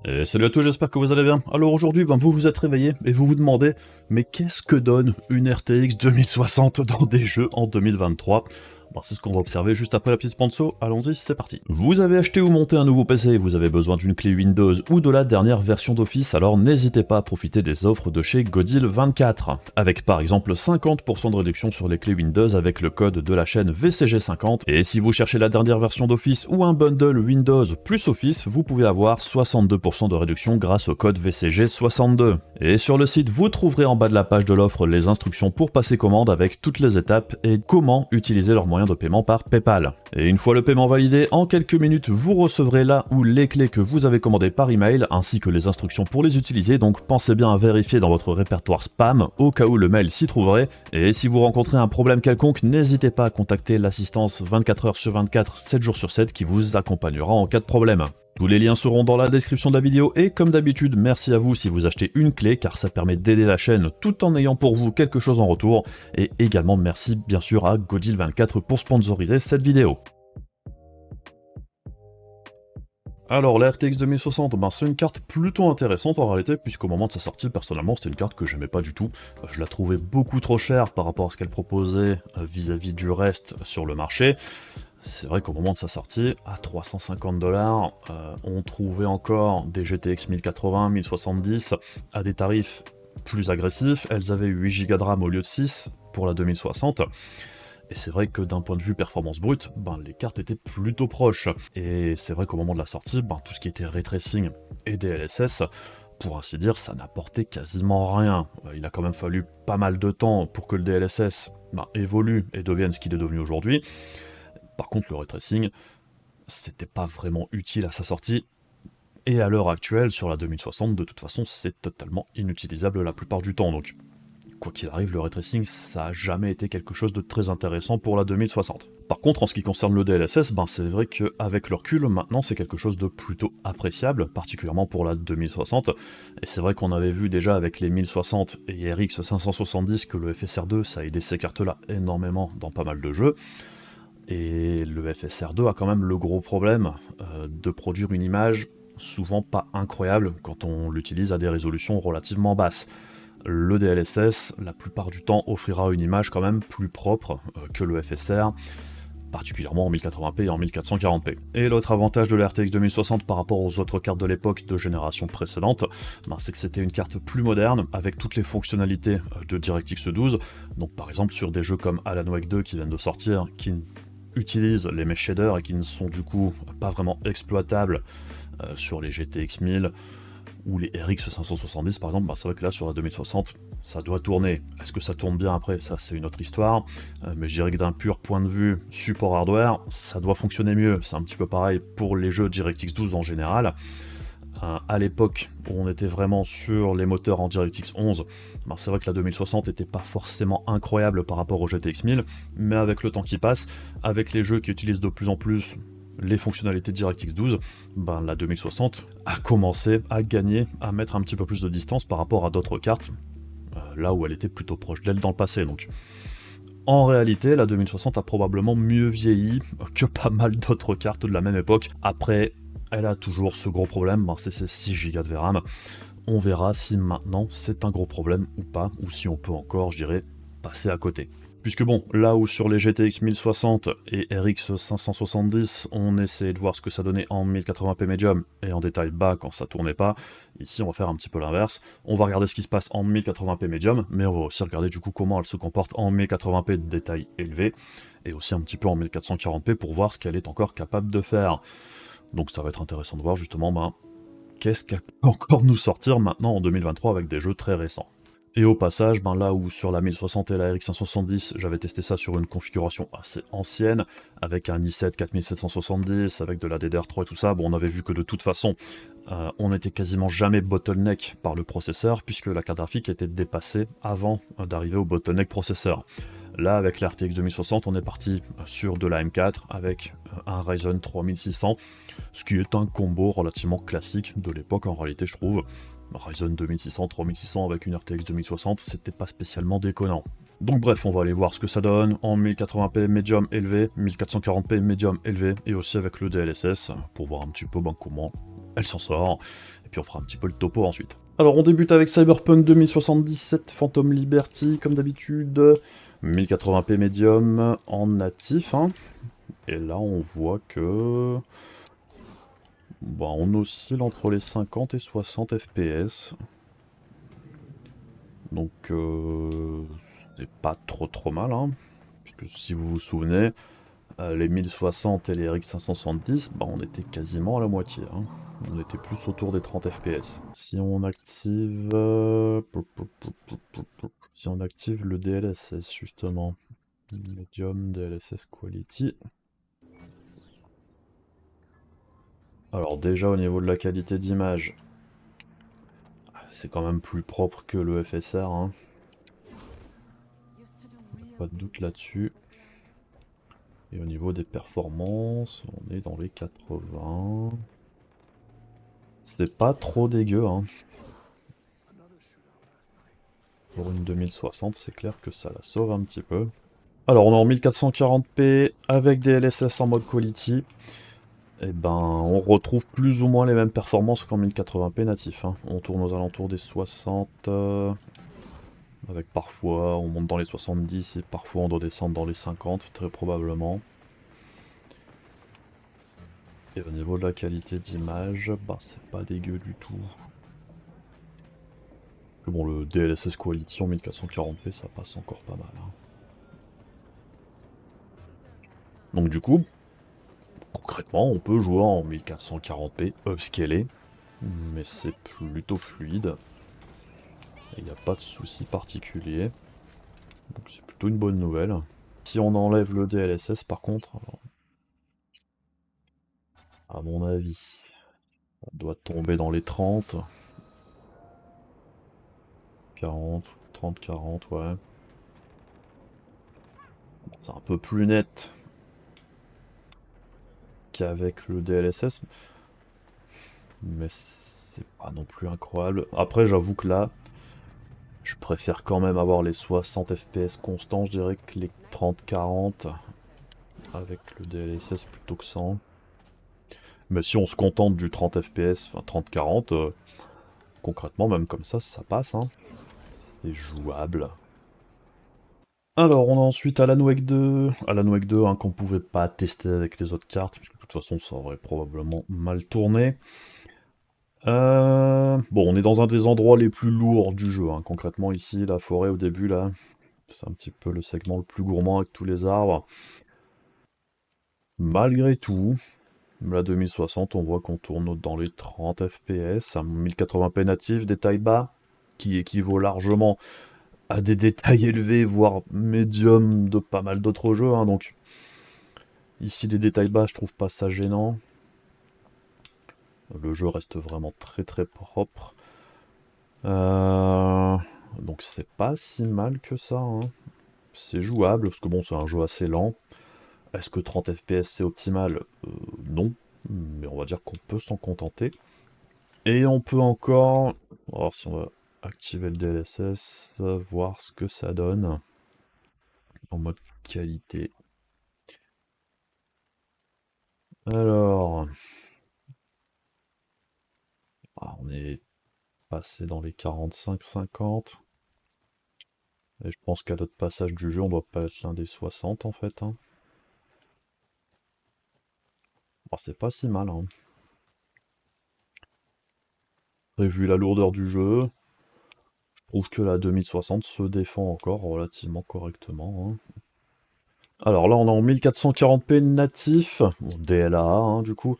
Et salut à tous, j'espère que vous allez bien. Alors aujourd'hui, vous vous êtes réveillé et vous vous demandez, mais qu'est-ce que donne une RTX 2060 dans des jeux en 2023 ? C'est ce qu'on va observer juste après la petite sponsor, allons-y, c'est parti. Vous avez acheté ou monté un nouveau PC, vous avez besoin d'une clé Windows ou de la dernière version d'Office, alors n'hésitez pas à profiter des offres de chez Godil24, avec par exemple 50% de réduction sur les clés Windows avec le code de la chaîne VCG50, et si vous cherchez la dernière version d'Office ou un bundle Windows plus Office, vous pouvez avoir 62% de réduction grâce au code VCG62. Et sur le site, vous trouverez en bas de la page de l'offre les instructions pour passer commande avec toutes les étapes et comment utiliser leur moyen de paiement par PayPal. Et une fois le paiement validé, en quelques minutes, vous recevrez là où les clés que vous avez commandées par email, ainsi que les instructions pour les utiliser, donc pensez bien à vérifier dans votre répertoire spam, au cas où le mail s'y trouverait, et si vous rencontrez un problème quelconque, n'hésitez pas à contacter l'assistance 24h sur 24, 7 jours sur 7, qui vous accompagnera en cas de problème. Tous les liens seront dans la description de la vidéo et comme d'habitude, merci à vous si vous achetez une clé car ça permet d'aider la chaîne tout en ayant pour vous quelque chose en retour. Et également merci bien sûr à Godil24 pour sponsoriser cette vidéo. Alors la RTX 2060, c'est une carte plutôt intéressante en réalité, puisqu'au moment de sa sortie, personnellement, c'était une carte que j'aimais pas du tout. Je la trouvais beaucoup trop chère par rapport à ce qu'elle proposait vis-à-vis du reste sur le marché. C'est vrai qu'au moment de sa sortie, à 350$, on trouvait encore des GTX 1080, 1070 à des tarifs plus agressifs. Elles avaient 8 Go de RAM au lieu de 6 pour la 2060. Et c'est vrai que d'un point de vue performance brute, les cartes étaient plutôt proches. Et c'est vrai qu'au moment de la sortie, tout ce qui était ray tracing et DLSS, pour ainsi dire, ça n'apportait quasiment rien. Il a quand même fallu pas mal de temps pour que le DLSS évolue et devienne ce qu'il est devenu aujourd'hui. Par contre, le ray tracing, c'était pas vraiment utile à sa sortie. Et à l'heure actuelle, sur la 2060, de toute façon, c'est totalement inutilisable la plupart du temps. Donc, quoi qu'il arrive, le ray tracing, ça a jamais été quelque chose de très intéressant pour la 2060. Par contre, en ce qui concerne le DLSS, c'est vrai qu'avec le recul, maintenant, c'est quelque chose de plutôt appréciable, particulièrement pour la 2060. Et c'est vrai qu'on avait vu déjà avec les 1060 et RX 570 que le FSR2, ça aidait ces cartes-là énormément dans pas mal de jeux. Et le FSR2 a quand même le gros problème de produire une image souvent pas incroyable quand on l'utilise à des résolutions relativement basses. Le DLSS, la plupart du temps, offrira une image quand même plus propre que le FSR, particulièrement en 1080p et en 1440p. Et l'autre avantage de la RTX 2060 par rapport aux autres cartes de l'époque de génération précédente, c'est que c'était une carte plus moderne, avec toutes les fonctionnalités de DirectX 12, donc par exemple sur des jeux comme Alan Wake 2 qui viennent de sortir, qui utilisent les mesh shaders et qui ne sont du coup pas vraiment exploitables sur les GTX 1000 ou les RX 570 par exemple. C'est vrai que là sur la 2060 ça doit tourner. Est-ce que ça tourne bien après? Ça c'est une autre histoire, mais je dirais que d'un pur point de vue support hardware, ça doit fonctionner mieux. C'est un petit peu pareil pour les jeux DirectX 12 en général. À l'époque où on était vraiment sur les moteurs en DirectX 11, c'est vrai que la 2060 n'était pas forcément incroyable par rapport au GTX 1000, mais avec le temps qui passe, avec les jeux qui utilisent de plus en plus les fonctionnalités de DirectX 12, la 2060 a commencé à gagner, à mettre un petit peu plus de distance par rapport à d'autres cartes, là où elle était plutôt proche d'elle dans le passé. Donc, en réalité, la 2060 a probablement mieux vieilli que pas mal d'autres cartes de la même époque. Après, elle a toujours ce gros problème, c'est ses 6 Go de VRAM. On verra si maintenant c'est un gros problème ou pas, ou si on peut encore, je dirais, passer à côté. Puisque là où sur les GTX 1060 et RX 570, on essayait de voir ce que ça donnait en 1080p médium et en détail bas quand ça tournait pas, ici on va faire un petit peu l'inverse. On va regarder ce qui se passe en 1080p médium, mais on va aussi regarder du coup comment elle se comporte en 1080p de détail élevé, et aussi un petit peu en 1440p pour voir ce qu'elle est encore capable de faire. Donc ça va être intéressant de voir justement qu'est-ce qu'elle peut encore nous sortir maintenant en 2023 avec des jeux très récents. Et au passage, là où sur la 1060 et la RX 570, j'avais testé ça sur une configuration assez ancienne, avec un i7 4770, avec de la DDR3 et tout ça, on avait vu que de toute façon, on n'était quasiment jamais bottleneck par le processeur, puisque la carte graphique était dépassée avant d'arriver au bottleneck processeur. Là, avec la RTX 2060, on est parti sur de la M4 avec un Ryzen 3600, ce qui est un combo relativement classique de l'époque en réalité, je trouve. Ryzen 2600, 3600 avec une RTX 2060, c'était pas spécialement déconnant. Donc bref, on va aller voir ce que ça donne en 1080p médium élevé, 1440p médium élevé, et aussi avec le DLSS, pour voir un petit peu comment elle s'en sort, et puis on fera un petit peu le topo ensuite. Alors on débute avec Cyberpunk 2077 Phantom Liberty, comme d'habitude, 1080p médium en natif, hein. Et là on voit que... Bah, on oscille entre les 50 et 60 FPS. Donc c'est pas trop mal, hein. Puisque si vous vous souvenez, les 1060 et les RX 570, bah, on était quasiment à la moitié, hein. On était plus autour des 30 FPS. Si on active... Si on active le DLSS justement, Medium DLSS Quality. Alors déjà au niveau de la qualité d'image, c'est quand même plus propre que le FSR, hein. Pas de doute là-dessus. Et au niveau des performances, on est dans les 80. C'était pas trop dégueu, hein. Pour une 2060, c'est clair que ça la sauve un petit peu. Alors on est en 1440p avec des LSS en mode quality. Et ben on retrouve plus ou moins les mêmes performances qu'en 1080p natif, hein. On tourne aux alentours des 60, avec parfois on monte dans les 70 et parfois on doit descendre dans les 50 très probablement. Et au niveau de la qualité d'image, bah c'est pas dégueu du tout. Mais bon, le DLSS Quality en 1440p ça passe encore pas mal, hein. Donc du coup, concrètement on peut jouer en 1440p upscalé, mais c'est plutôt fluide. Il n'y a pas de souci particulier. Donc c'est plutôt une bonne nouvelle. Si on enlève le DLSS par contre, alors, à mon avis, ça doit tomber dans les 30. 40, 30, 40, ouais. C'est un peu plus net qu'avec le DLSS, mais c'est pas non plus incroyable. Après, j'avoue que là, je préfère quand même avoir les 60 FPS constants, je dirais, que les 30-40 avec le DLSS plutôt que 100. Mais si on se contente du 30 FPS, enfin 30-40, concrètement, même comme ça passe, hein. C'est jouable. Alors, on a ensuite Alan Wake 2. Alan Wake 2, hein, qu'on pouvait pas tester avec les autres cartes, puisque de toute façon, ça aurait probablement mal tourné. Bon, on est dans un des endroits les plus lourds du jeu, hein. Concrètement, ici, la forêt au début, là, c'est un petit peu le segment le plus gourmand avec tous les arbres. Malgré tout, la 2060, on voit qu'on tourne dans les 30 FPS, un 1080p natif, détail bas, qui équivaut largement à des détails élevés, voire médium de pas mal d'autres jeux, hein. Donc ici des détails bas, je trouve pas ça gênant. Le jeu reste vraiment très propre. Donc c'est pas si mal que ça, hein. C'est jouable, parce que bon, c'est un jeu assez lent. Est-ce que 30 FPS c'est optimal? Non, mais on va dire qu'on peut s'en contenter. Et on peut encore, on va voir si on va activer le DLSS, voir ce que ça donne en mode qualité. Alors, on est passé dans les 45-50. Et je pense qu'à d'autres passages du jeu, on doit pas être l'un des 60 en fait, hein. Bon, c'est pas si mal, hein. Et vu la lourdeur du jeu, je trouve que la 2060 se défend encore relativement correctement, hein. Alors là, on est en 1440p natif, bon, DLA, hein, du coup.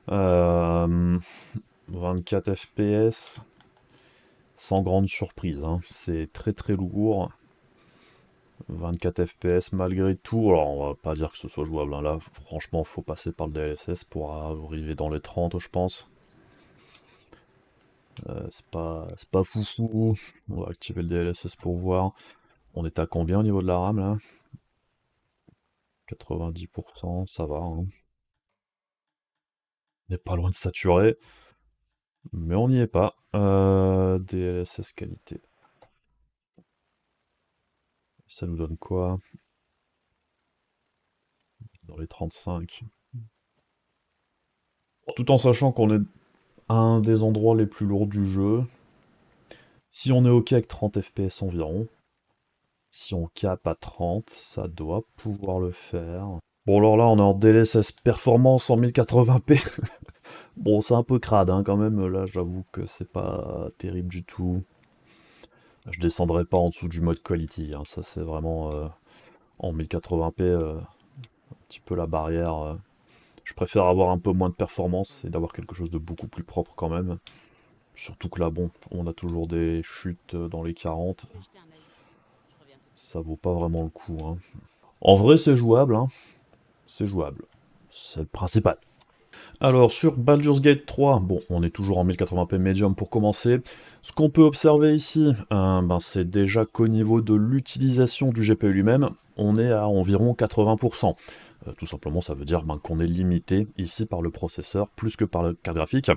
24 FPS, sans grande surprise, hein. C'est très lourd. 24 FPS malgré tout, alors on va pas dire que ce soit jouable, hein. Là franchement faut passer par le DLSS pour arriver dans les 30 je pense. C'est pas foufou. On va activer le DLSS pour voir. On est à combien au niveau de la RAM là? 90%, ça va, hein. On n'est pas loin de saturer, mais on n'y est pas. DLSS qualité. Ça nous donne quoi? Dans les 35. Tout en sachant qu'on est un des endroits les plus lourds du jeu. Si on est ok avec 30 FPS environ, si on cap à 30, ça doit pouvoir le faire. Bon alors là on est en DLSS performance en 1080p. Bon c'est un peu crade hein, quand même, là j'avoue que c'est pas terrible du tout. Je descendrai pas en dessous du mode quality, hein. Ça c'est vraiment en 1080p un petit peu la barrière. Je préfère avoir un peu moins de performance et d'avoir quelque chose de beaucoup plus propre quand même. Surtout que là bon, on a toujours des chutes dans les 40. Ça vaut pas vraiment le coup, hein. En vrai c'est jouable, hein. C'est jouable. C'est le principal. Alors sur Baldur's Gate 3, bon, on est toujours en 1080p medium pour commencer. Ce qu'on peut observer ici, c'est déjà qu'au niveau de l'utilisation du GPU lui-même, on est à environ 80%. Tout simplement, ça veut dire qu'on est limité ici par le processeur plus que par le carte graphique.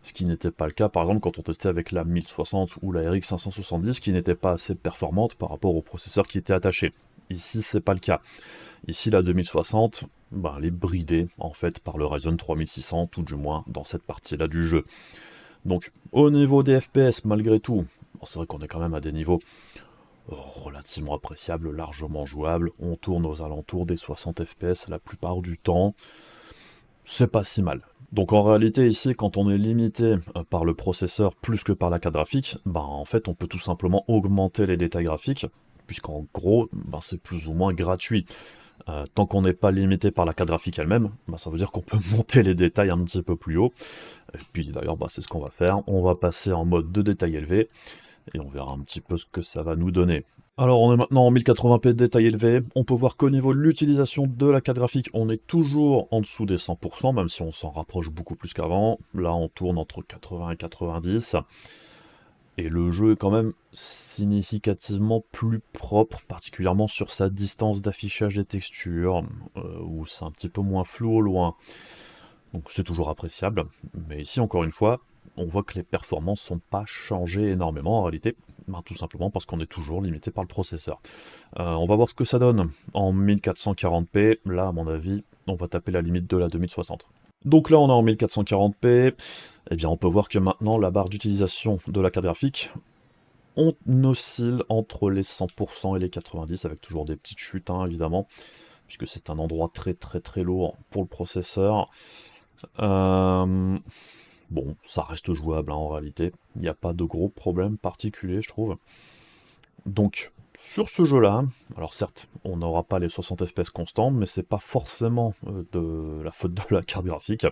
Ce qui n'était pas le cas, par exemple, quand on testait avec la 1060 ou la RX 570, qui n'était pas assez performante par rapport au processeur qui était attaché. Ici, c'est pas le cas. Ici, la 2060, elle est bridée en fait par le Ryzen 3600, tout du moins dans cette partie-là du jeu. Donc, au niveau des FPS, malgré tout, c'est vrai qu'on est quand même à des niveaux relativement appréciables, largement jouables. On tourne aux alentours des 60 FPS la plupart du temps. C'est pas si mal. Donc en réalité ici, quand on est limité par le processeur plus que par la carte graphique, en fait on peut tout simplement augmenter les détails graphiques, puisqu'en gros, c'est plus ou moins gratuit. Tant qu'on n'est pas limité par la carte graphique elle-même, ça veut dire qu'on peut monter les détails un petit peu plus haut. Et puis d'ailleurs, c'est ce qu'on va faire. On va passer en mode de détail élevé, et on verra un petit peu ce que ça va nous donner. Alors on est maintenant en 1080p de détail élevé, on peut voir qu'au niveau de l'utilisation de la carte graphique, on est toujours en dessous des 100%, même si on s'en rapproche beaucoup plus qu'avant. Là on tourne entre 80 et 90. Et le jeu est quand même significativement plus propre, particulièrement sur sa distance d'affichage des textures, où c'est un petit peu moins flou au loin. Donc c'est toujours appréciable, mais ici encore une fois, on voit que les performances sont pas changées énormément en réalité, tout simplement parce qu'on est toujours limité par le processeur. On va voir ce que ça donne en 1440p, là à mon avis, on va taper la limite de la 2060. Donc là on est en 1440p, et bien on peut voir que maintenant la barre d'utilisation de la carte graphique, on oscille entre les 100% et les 90, avec toujours des petites chutes hein, évidemment, puisque c'est un endroit très très très lourd pour le processeur. Bon, ça reste jouable hein, en réalité. Il n'y a pas de gros problèmes particuliers, je trouve. Donc, sur ce jeu-là, alors certes, on n'aura pas les 60 FPS constants, mais c'est pas forcément de la faute de la carte graphique.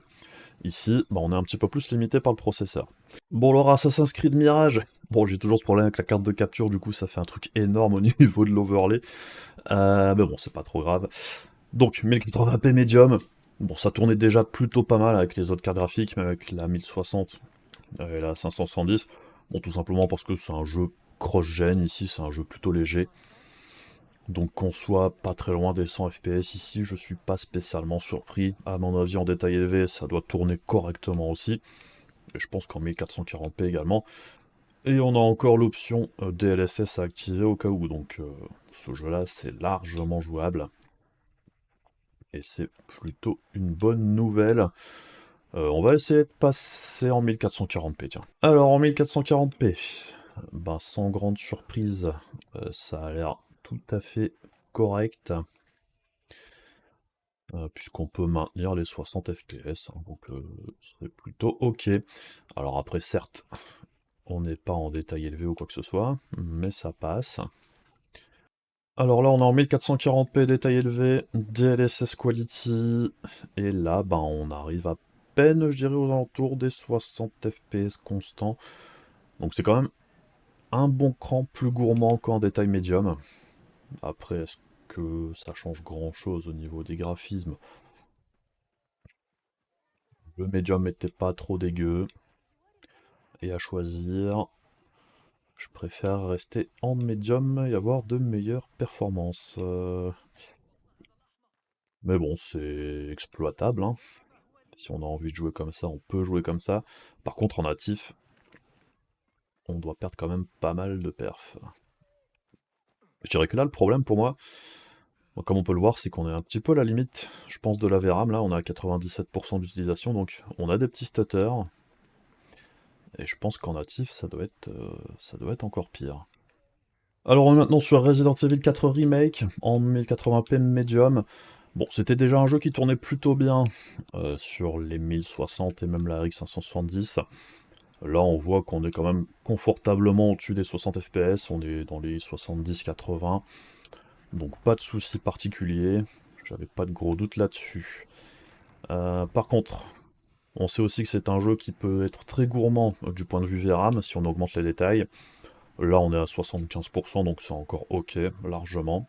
Ici, on est un petit peu plus limité par le processeur. Bon, alors Assassin's Creed Mirage. Bon, j'ai toujours ce problème avec la carte de capture, du coup, ça fait un truc énorme au niveau de l'overlay. Mais bon, c'est pas trop grave. Donc, 1080p médium. Bon, ça tournait déjà plutôt pas mal avec les autres cartes graphiques, mais avec la 1060 et la 570. Bon, tout simplement parce que c'est un jeu cross-gen ici, c'est un jeu plutôt léger. Donc qu'on soit pas très loin des 100 FPS ici, je suis pas spécialement surpris. À mon avis, en détail élevé, ça doit tourner correctement aussi. Et je pense qu'en 1440p également. Et on a encore l'option DLSS à activer au cas où, donc ce jeu-là, c'est largement jouable. Et c'est plutôt une bonne nouvelle. On va essayer de passer en 1440p, tiens. Alors, en 1440p, sans grande surprise, ça a l'air tout à fait correct. Puisqu'on peut maintenir les 60 FPS, hein, donc c'est plutôt ok. Alors après, certes, on n'est pas en détail élevé ou quoi que ce soit, mais ça passe. Alors là, on est en 1440p détail élevé, DLSS Quality, et là, on arrive à peine, je dirais, aux alentours des 60 FPS constants. Donc c'est quand même un bon cran plus gourmand qu'en détail médium. Après, est-ce que ça change grand-chose au niveau des graphismes? Le médium était pas trop dégueu. Et à choisir, je préfère rester en médium et avoir de meilleures performances. Mais bon, c'est exploitable, hein. Si on a envie de jouer comme ça, on peut jouer comme ça. Par contre, en natif, on doit perdre quand même pas mal de perf. Je dirais que là, le problème pour moi, comme on peut le voir, c'est qu'on est un petit peu à la limite, je pense, de la VRAM. Là, on a 97% d'utilisation, donc on a des petits stutters. Et je pense qu'en natif, ça doit être encore pire. Alors on est maintenant sur Resident Evil 4 Remake en 1080p Medium. Bon, c'était déjà un jeu qui tournait plutôt bien sur les 1060 et même la RX 570. Là, on voit qu'on est quand même confortablement au-dessus des 60 FPS, on est dans les 70-80, donc pas de soucis particuliers, j'avais pas de gros doutes là-dessus. Par contre, on sait aussi que c'est un jeu qui peut être très gourmand du point de vue VRAM si on augmente les détails. Là, on est à 75%, donc c'est encore ok, largement.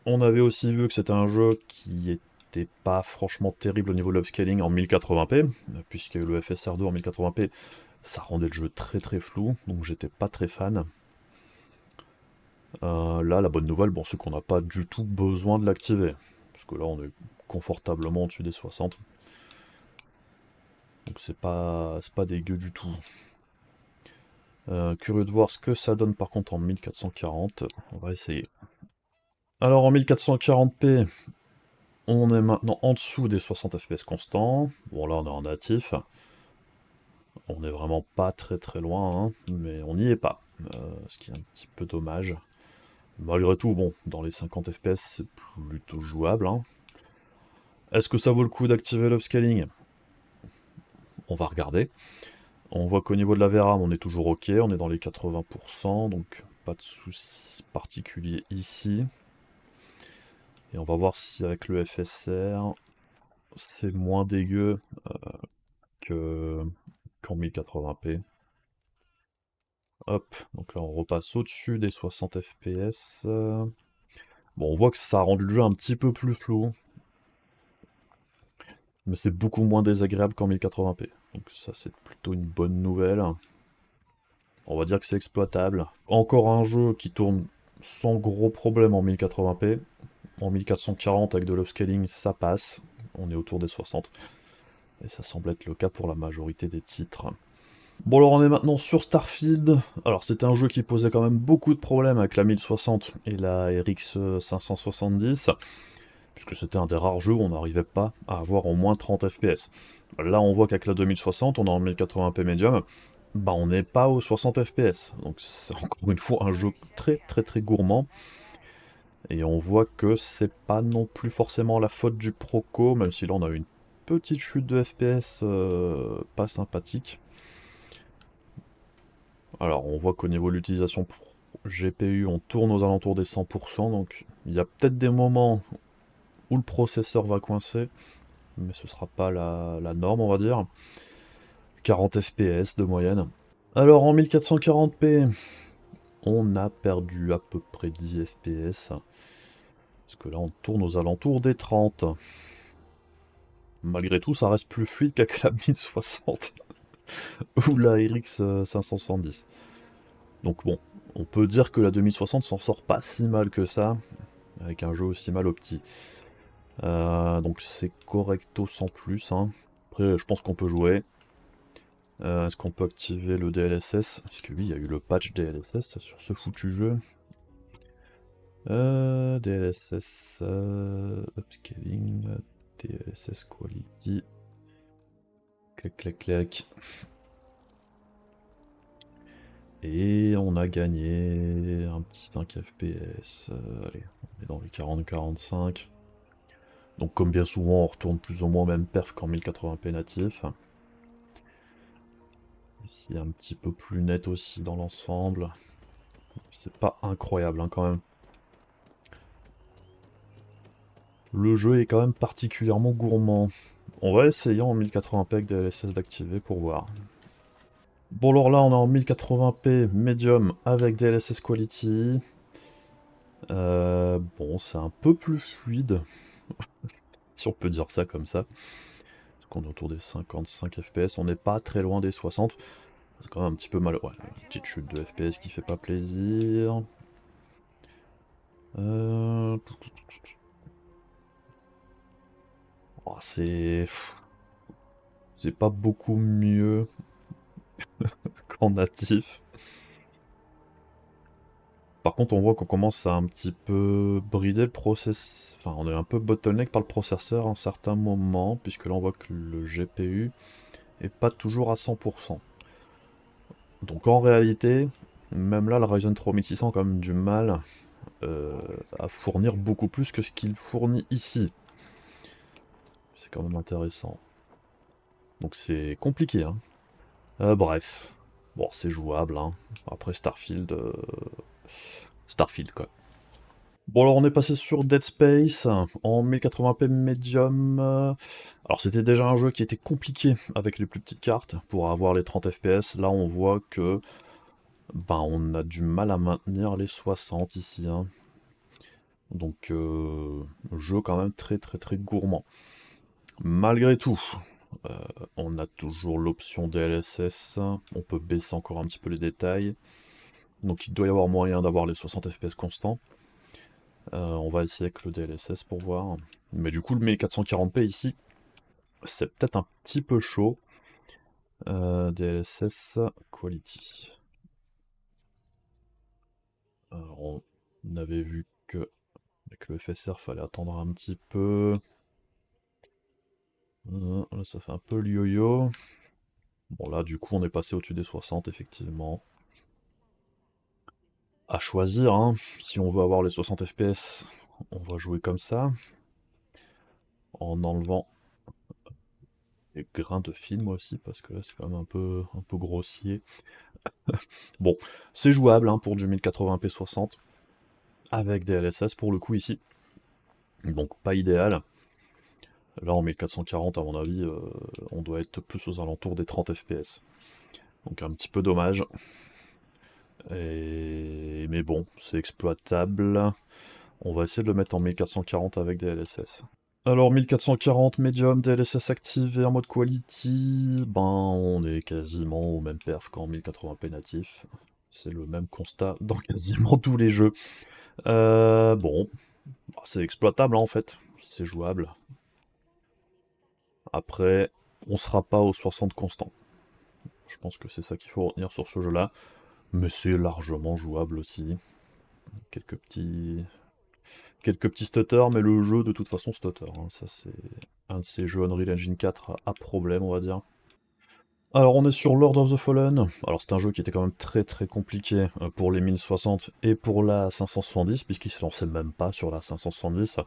On avait aussi vu que c'était un jeu qui était pas franchement terrible au niveau de l'upscaling en 1080p, puisque le FSR2 en 1080p, ça rendait le jeu très très flou, donc j'étais pas très fan. Là, la bonne nouvelle, bon, c'est qu'on n'a pas du tout besoin de l'activer, parce que là, on est confortablement au-dessus des 60. Donc c'est pas dégueu du tout. Curieux de voir ce que ça donne par contre en 1440. On va essayer. Alors en 1440p, on est maintenant en dessous des 60 fps constants. Bon là on est en natif. On est vraiment pas très très loin, hein, mais on n'y est pas. Ce qui est un petit peu dommage. Malgré tout, bon, dans les 50 fps c'est plutôt jouable. Hein. Est-ce que ça vaut le coup d'activer l'upscaling? On va regarder. On voit qu'au niveau de la VRAM, on est toujours ok, on est dans les 80%, donc pas de soucis particuliers ici. Et on va voir si avec le FSR, c'est moins dégueu qu'en 1080p. Hop, donc là on repasse au-dessus des 60 fps. Bon, on voit que ça a rendu le jeu un petit peu plus flou, mais c'est beaucoup moins désagréable qu'en 1080p. Donc ça c'est plutôt une bonne nouvelle. On va dire que c'est exploitable. Encore un jeu qui tourne sans gros problème en 1080p. En 1440 avec de l'upscaling, ça passe. On est autour des 60. Et ça semble être le cas pour la majorité des titres. Bon alors on est maintenant sur Starfield. Alors c'était un jeu qui posait quand même beaucoup de problèmes avec la 1060 et la RX 570. Puisque c'était un des rares jeux où on n'arrivait pas à avoir au moins 30 FPS. Là on voit qu'avec la 2060, on est en 1080p médium. Bah on n'est pas aux 60 FPS. Donc c'est encore une fois un jeu très très très gourmand. Et on voit que c'est pas non plus forcément la faute du Proco, même si là on a une petite chute de FPS pas sympathique. Alors on voit qu'au niveau de l'utilisation GPU, on tourne aux alentours des 100%, donc il y a peut-être des moments où le processeur va coincer, mais ce sera pas la norme on va dire. 40 FPS de moyenne. Alors en 1440p, on a perdu à peu près 10 FPS. Parce que là on tourne aux alentours des 30. Malgré tout, ça reste plus fluide qu'avec la 1060 ou la RX 570. Donc bon, on peut dire que la 2060 s'en sort pas si mal que ça, avec un jeu aussi mal opti. Donc c'est correcto sans plus. Hein. Après, je pense qu'on peut jouer. Est-ce qu'on peut activer le DLSS? Parce que oui, il y a eu le patch DLSS sur ce foutu jeu. DLSS, upscaling, DLSS quality. Clac, clac, clac. Et on a gagné un petit 5 FPS. Allez, on est dans les 40-45. Donc comme bien souvent, on retourne plus ou moins au même perf qu'en 1080p natif. Ici un petit peu plus net aussi dans l'ensemble. C'est pas incroyable hein, quand même. Le jeu est quand même particulièrement gourmand. On va essayer en 1080p avec DLSS d'activer pour voir. Bon alors là on est en 1080p medium avec DLSS quality. Bon c'est un peu plus fluide. Si on peut dire ça comme ça. Parce qu'on est autour des 55 FPS, on n'est pas très loin des 60. C'est quand même un petit peu mal. Ouais, une petite chute de FPS qui fait pas plaisir. Oh, c'est pas beaucoup mieux qu'en natif. Par contre, on voit qu'on commence à un petit peu brider le process. Enfin, on est un peu bottleneck par le processeur à un certain moment, puisque là on voit que le GPU est pas toujours à 100%. Donc en réalité, même là, le Ryzen 3600 a quand même du mal à fournir beaucoup plus que ce qu'il fournit ici. C'est quand même intéressant. Donc c'est compliqué, hein. Bref. Bon, c'est jouable, hein. Après Starfield... Starfield, quoi. Bon, alors on est passé sur Dead Space en 1080p médium. Alors c'était déjà un jeu qui était compliqué avec les plus petites cartes pour avoir les 30 FPS. Là on voit que ben, on a du mal à maintenir les 60 ici, hein. Donc jeu quand même très très très gourmand. Malgré tout, on a toujours l'option DLSS. On peut baisser encore un petit peu les détails. Donc il doit y avoir moyen d'avoir les 60 FPS constants. On va essayer avec le DLSS pour voir. Mais du coup, le 1440p ici, c'est peut-être un petit peu chaud. DLSS Quality. Alors, on avait vu que avec le FSR, fallait attendre un petit peu. Là, ça fait un peu le yo-yo. Bon, là, du coup, on est passé au-dessus des 60, effectivement. À choisir, hein. Si on veut avoir les 60 FPS, on va jouer comme ça. En enlevant les grains de film aussi, parce que là, c'est quand même un peu grossier. Bon, c'est jouable hein, pour du 1080p 60, avec des LSS pour le coup ici. Donc pas idéal. Là en 1440 à mon avis, on doit être plus aux alentours des 30 fps. Donc un petit peu dommage. Mais bon, c'est exploitable. On va essayer de le mettre en 1440 avec des LSS. Alors 1440 medium, DLSS activé en mode quality, ben on est quasiment au même perf qu'en 1080p natif. C'est le même constat dans quasiment tous les jeux. Bon, bah, c'est exploitable hein, en fait, c'est jouable. Après, on sera pas aux 60 constants. Je pense que c'est ça qu'il faut retenir sur ce jeu-là. Mais c'est largement jouable aussi. Quelques petits... Quelques petits stutters, mais le jeu de toute façon stutter, hein. Ça c'est un de ces jeux Unreal Engine 4 à problème on va dire. Alors on est sur Lord of the Fallen. Alors c'est un jeu qui était quand même très très compliqué pour les 1060 et pour la 570 puisqu'il se lançait même pas sur la 570.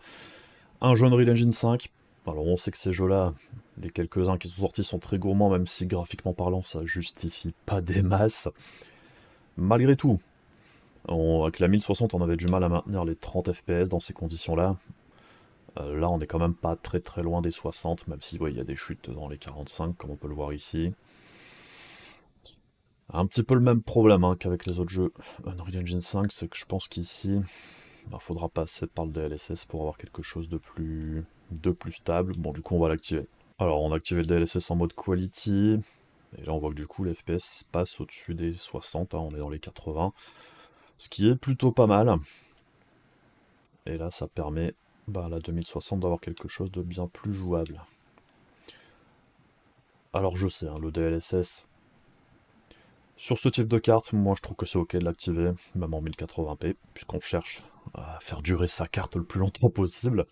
Un jeu Unreal Engine 5. Alors on sait que ces jeux-là, les quelques-uns qui sont sortis sont très gourmands même si graphiquement parlant ça justifie pas des masses. Malgré tout, avec la 1060 on avait du mal à maintenir les 30 FPS dans ces conditions-là. Là on est quand même pas très très loin des 60 même si ouais, il y a des chutes dans les 45 comme on peut le voir ici. Un petit peu le même problème hein, qu'avec les autres jeux Unreal Engine 5, c'est que je pense qu'ici, il faudra passer par le DLSS pour avoir quelque chose de plus stable. Bon, du coup, on va l'activer. Alors, on a activé le DLSS en mode quality, et là, on voit que du coup, les FPS passent au-dessus des 60, hein, on est dans les 80, ce qui est plutôt pas mal. Et là, ça permet, à la 2060, d'avoir quelque chose de bien plus jouable. Alors, je sais, hein, le DLSS, sur ce type de carte, moi je trouve que c'est ok de l'activer, même en 1080p, puisqu'on cherche à faire durer sa carte le plus longtemps possible.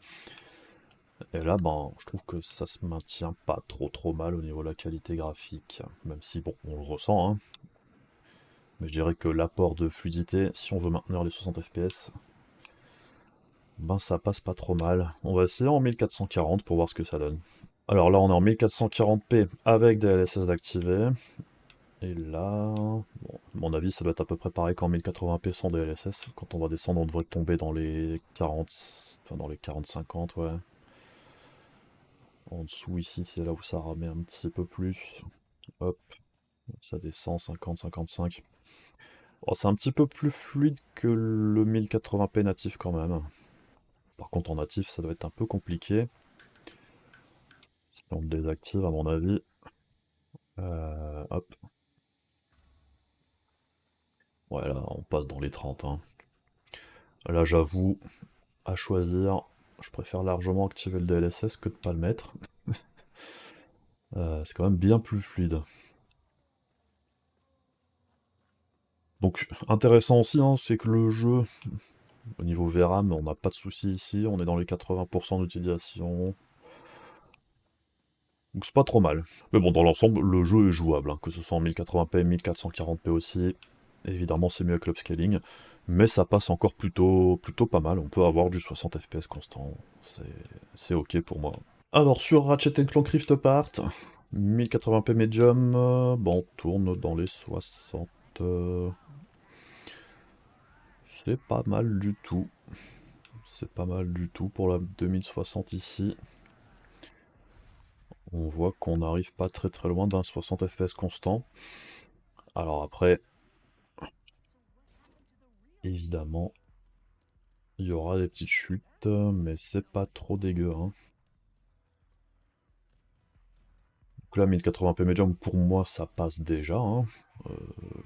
Et là, ben, je trouve que ça se maintient pas trop mal au niveau de la qualité graphique, même si, bon, on le ressent, hein. Mais je dirais que l'apport de fluidité, si on veut maintenir les 60 fps, ben ça passe pas trop mal. On va essayer en 1440 pour voir ce que ça donne. Alors là, on est en 1440p avec des LSS d'activer. Et là, bon, à mon avis, ça doit être à peu près pareil qu'en 1080p sans DLSS. Quand on va descendre, on devrait tomber dans les 40, enfin dans les 40-50, ouais. En dessous, ici, c'est là où ça ramait un petit peu plus. Hop, ça descend 50-55. Bon, c'est un petit peu plus fluide que le 1080p natif quand même. Par contre, en natif, ça doit être un peu compliqué. Si on le désactive, à mon avis. Hop. Ouais, là, on passe dans les 30, hein. Là, j'avoue, à choisir, je préfère largement activer le DLSS que de pas le mettre. C'est quand même bien plus fluide. Donc intéressant aussi, hein, c'est que le jeu, au niveau VRAM, on n'a pas de souci ici, on est dans les 80% d'utilisation. Donc c'est pas trop mal. Mais bon, dans l'ensemble, le jeu est jouable, hein, que ce soit en 1080p, 1440p aussi. Évidemment, c'est mieux avec l'upscaling. Mais ça passe encore plutôt pas mal. On peut avoir du 60 FPS constant. C'est ok pour moi. Alors, sur Ratchet Clank Rift Apart, 1080p medium, bon, on tourne dans les 60. C'est pas mal du tout. C'est pas mal du tout pour la 2060 ici. On voit qu'on n'arrive pas très loin d'un 60 FPS constant. Alors après, évidemment, il y aura des petites chutes, mais c'est pas trop dégueu, hein. Donc là, 1080p medium, pour moi, ça passe déjà, hein.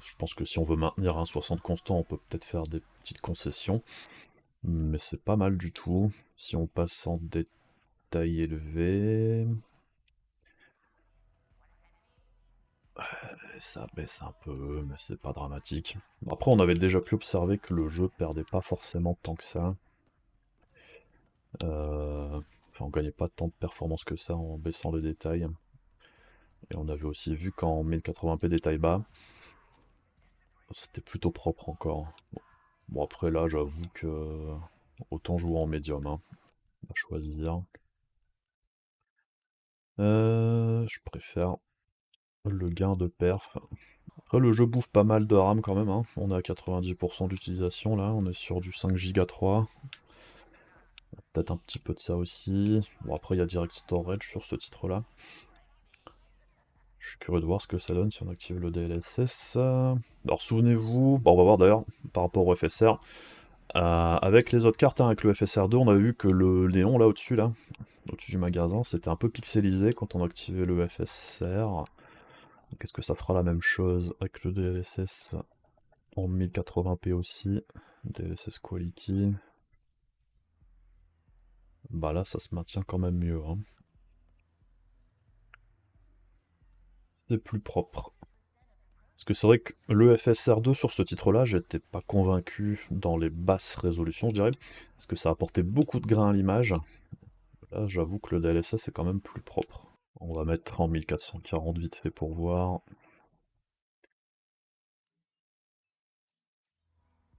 Je pense que si on veut maintenir un 60 constant, on peut peut-être faire des petites concessions. Mais c'est pas mal du tout. Si on passe en détail élevé, ça baisse un peu, mais c'est pas dramatique. Après, on avait déjà pu observer que le jeu perdait pas forcément tant que ça. Enfin, on gagnait pas tant de performance que ça en baissant les détails. Et on avait aussi vu qu'en 1080p détail bas, c'était plutôt propre encore. Bon, après là, j'avoue que autant jouer en médium, hein, à choisir. Je préfère le gain de perf. Après, le jeu bouffe pas mal de RAM quand même, hein. On est à 90% d'utilisation là, on est sur du 5 Go 3. Peut-être un petit peu de ça aussi. Bon, après, il y a Direct Storage sur ce titre-là. Je suis curieux de voir ce que ça donne si on active le DLSS. Alors, souvenez-vous, bon, on va voir d'ailleurs par rapport au FSR. Avec les autres cartes, hein, avec le FSR2, on avait vu que le néon là au-dessus, au-dessus du magasin, c'était un peu pixelisé quand on activait le FSR. Est-ce que ça fera la même chose avec le DLSS en 1080p aussi? DLSS Quality. Bah là, ça se maintient quand même mieux, hein. C'est plus propre. Parce que c'est vrai que le FSR2 sur ce titre-là, j'étais pas convaincu dans les basses résolutions, je dirais, parce que ça apportait beaucoup de grains à l'image. Là, j'avoue que le DLSS est quand même plus propre. On va mettre en 1440 vite fait pour voir.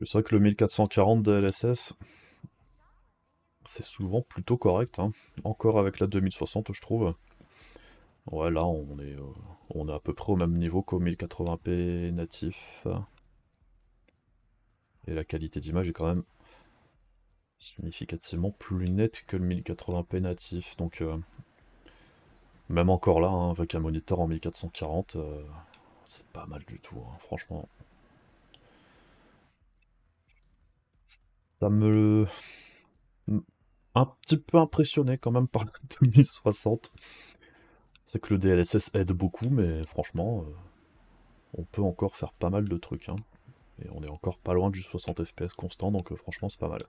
C'est vrai que le 1440 DLSS, c'est souvent plutôt correct, hein. Encore avec la 2060, je trouve. Ouais, là, on est à peu près au même niveau qu'au 1080p natif. Et la qualité d'image est quand même significativement plus nette que le 1080p natif. Donc, même encore là, hein, avec un moniteur en 1440, c'est pas mal du tout, hein, franchement. Ça me... un petit peu impressionné quand même par la 2060. C'est que le DLSS aide beaucoup, mais franchement, on peut encore faire pas mal de trucs, hein. Et on est encore pas loin du 60 FPS constant, donc franchement c'est pas mal.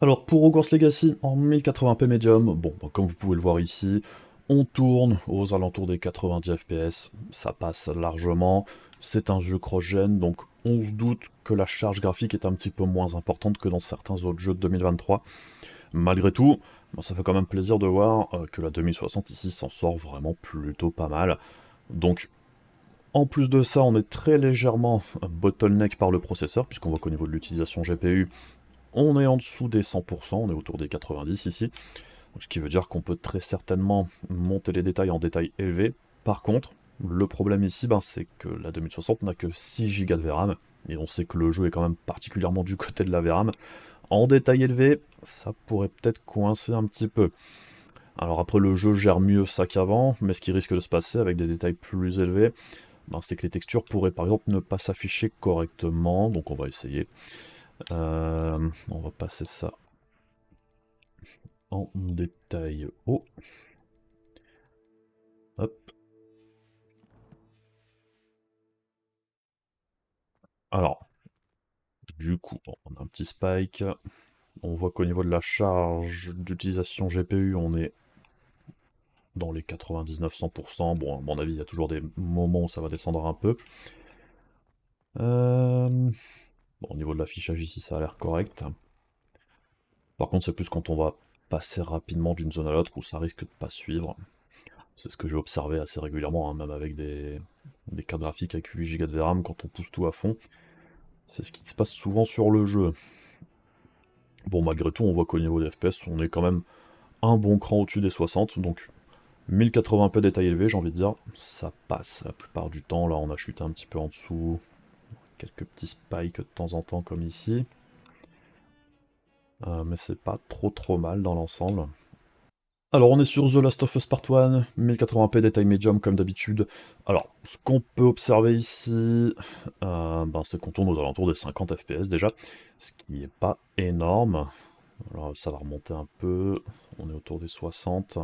Alors pour Hogwarts Legacy en 1080p medium, bon, bah, comme vous pouvez le voir ici, on tourne aux alentours des 90 FPS, ça passe largement, c'est un jeu cross-gen, donc on se doute que la charge graphique est un petit peu moins importante que dans certains autres jeux de 2023. Malgré tout, bon, ça fait quand même plaisir de voir que la 2060 ici s'en sort vraiment plutôt pas mal. Donc en plus de ça, on est très légèrement bottleneck par le processeur, puisqu'on voit qu'au niveau de l'utilisation GPU, on est en dessous des 100%, on est autour des 90 ici. Donc, ce qui veut dire qu'on peut très certainement monter les détails en détail élevé. Par contre, le problème ici, ben, c'est que la 2060 n'a que 6 Go de VRAM, et on sait que le jeu est quand même particulièrement du côté de la VRAM. En détail élevé, ça pourrait peut-être coincer un petit peu. Alors après, le jeu gère mieux ça qu'avant, mais ce qui risque de se passer avec des détails plus élevés, ben, c'est que les textures pourraient par exemple ne pas s'afficher correctement, donc on va essayer. On va passer ça en détail haut. Hop. Alors, du coup, on a un petit spike. On voit qu'au niveau de la charge d'utilisation GPU, on est dans les 99-100%. Bon, à mon avis, il y a toujours des moments où ça va descendre un peu. Bon, au niveau de l'affichage ici, ça a l'air correct. Par contre, c'est plus quand on va passer rapidement d'une zone à l'autre où ça risque de pas suivre. C'est ce que j'ai observé assez régulièrement, hein, même avec des cartes graphiques avec 8 Go de VRAM, quand on pousse tout à fond. C'est ce qui se passe souvent sur le jeu. Bon, malgré tout, on voit qu'au niveau des FPS, on est quand même un bon cran au-dessus des 60, donc 1080p détail élevé, j'ai envie de dire, ça passe la plupart du temps. Là, on a chuté un petit peu en dessous, quelques petits spikes de temps en temps, comme ici. Mais c'est pas trop mal dans l'ensemble. Alors, on est sur The Last of Us Part 1, 1080p détail médium comme d'habitude. Alors, ce qu'on peut observer ici, c'est qu'on tourne aux alentours des 50 FPS déjà, ce qui n'est pas énorme. Alors, ça va remonter un peu, on est autour des 60.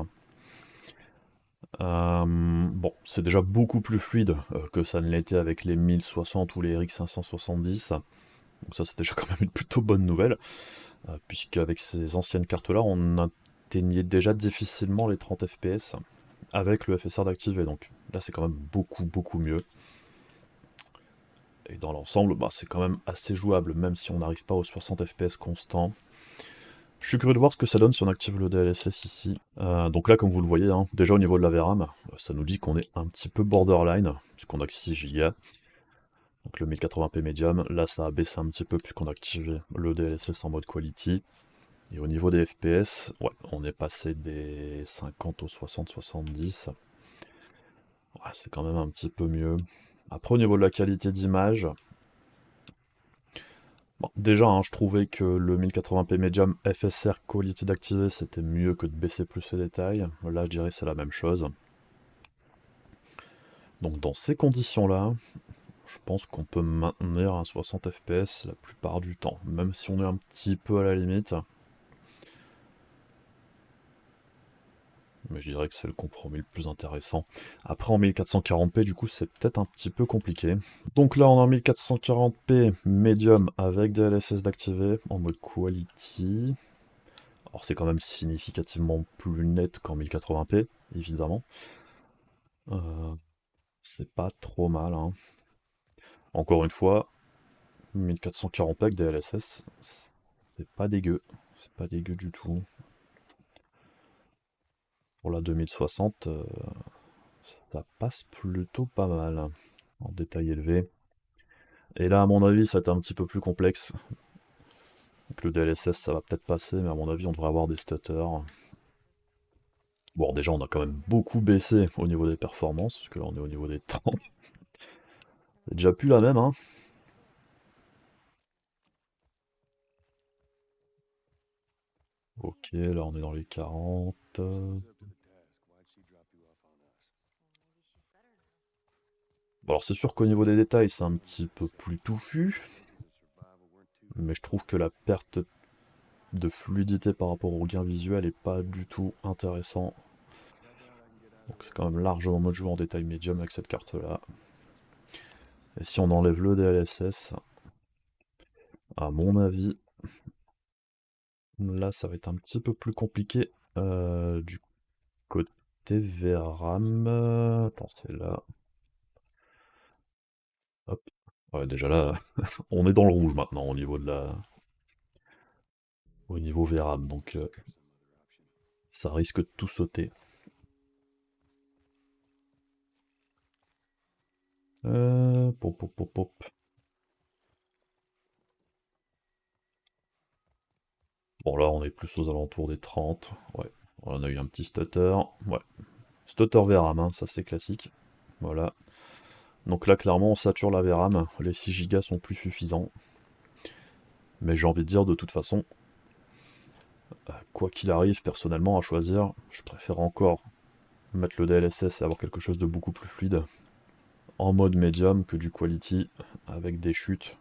Bon, c'est déjà beaucoup plus fluide que ça ne l'était avec les 1060 ou les RX 570. Donc ça, c'est déjà quand même une plutôt bonne nouvelle, puisque avec ces anciennes cartes-là, on atteignait déjà difficilement les 30 FPS avec le FSR d'activer. Donc là, c'est quand même beaucoup mieux. Et dans l'ensemble, c'est quand même assez jouable, même si on n'arrive pas aux 60 FPS constants. Je suis curieux de voir ce que ça donne si on active le DLSS ici. Donc là, comme vous le voyez, hein, déjà au niveau de la VRAM, ça nous dit qu'on est un petit peu borderline, puisqu'on a que 6 Go. Donc le 1080p médium, là ça a baissé un petit peu puisqu'on a activé le DLSS en mode quality. Et au niveau des FPS, ouais, on est passé des 50 aux 60-70. Ouais, c'est quand même un petit peu mieux. Après, au niveau de la qualité d'image, bon, déjà, hein, je trouvais que le 1080p Medium FSR Quality d'activer, c'était mieux que de baisser plus les détails. Là, je dirais que c'est la même chose. Donc, dans ces conditions-là, je pense qu'on peut maintenir un 60 FPS la plupart du temps, même si on est un petit peu à la limite. Mais je dirais que c'est le compromis le plus intéressant. Après, en 1440p, du coup, c'est peut-être un petit peu compliqué. Donc là, on est en 1440p médium avec DLSS d'activer en mode quality. Alors, c'est quand même significativement plus net qu'en 1080p, évidemment. C'est pas trop mal, hein. Encore une fois, 1440p avec DLSS, c'est pas dégueu. C'est pas dégueu du tout. Pour la 2060, ça passe plutôt pas mal. En détail élevé. Et là, à mon avis, ça va être un petit peu plus complexe. Donc le DLSS, ça va peut-être passer, mais à mon avis, on devrait avoir des stutters. Bon, déjà, on a quand même beaucoup baissé au niveau des performances, parce que là, on est au niveau des 30. C'est déjà plus la même, hein. Ok, là, on est dans les 40. Bon, alors, c'est sûr qu'au niveau des détails, c'est un petit peu plus touffu, mais je trouve que la perte de fluidité par rapport au gain visuel est pas du tout intéressant. Donc c'est quand même largement mode jouer en détail médium avec cette carte là. Et si on enlève le DLSS, à mon avis, là ça va être un petit peu plus compliqué du côté VRAM. Attends, c'est là. Hop. Ouais, déjà là, on est dans le rouge maintenant au niveau de au niveau VRAM, donc ça risque de tout sauter. Pop, pop, pop, pop. Bon là on est plus aux alentours des 30. Ouais. On a eu un petit stutter. Ouais. Stutter VRAM, hein, ça c'est classique. Voilà. Donc là clairement on sature la VRAM. Les 6 Go sont plus suffisants. Mais j'ai envie de dire de toute façon, quoi qu'il arrive, personnellement à choisir, je préfère encore mettre le DLSS et avoir quelque chose de beaucoup plus fluide en mode médium que du quality avec des chutes.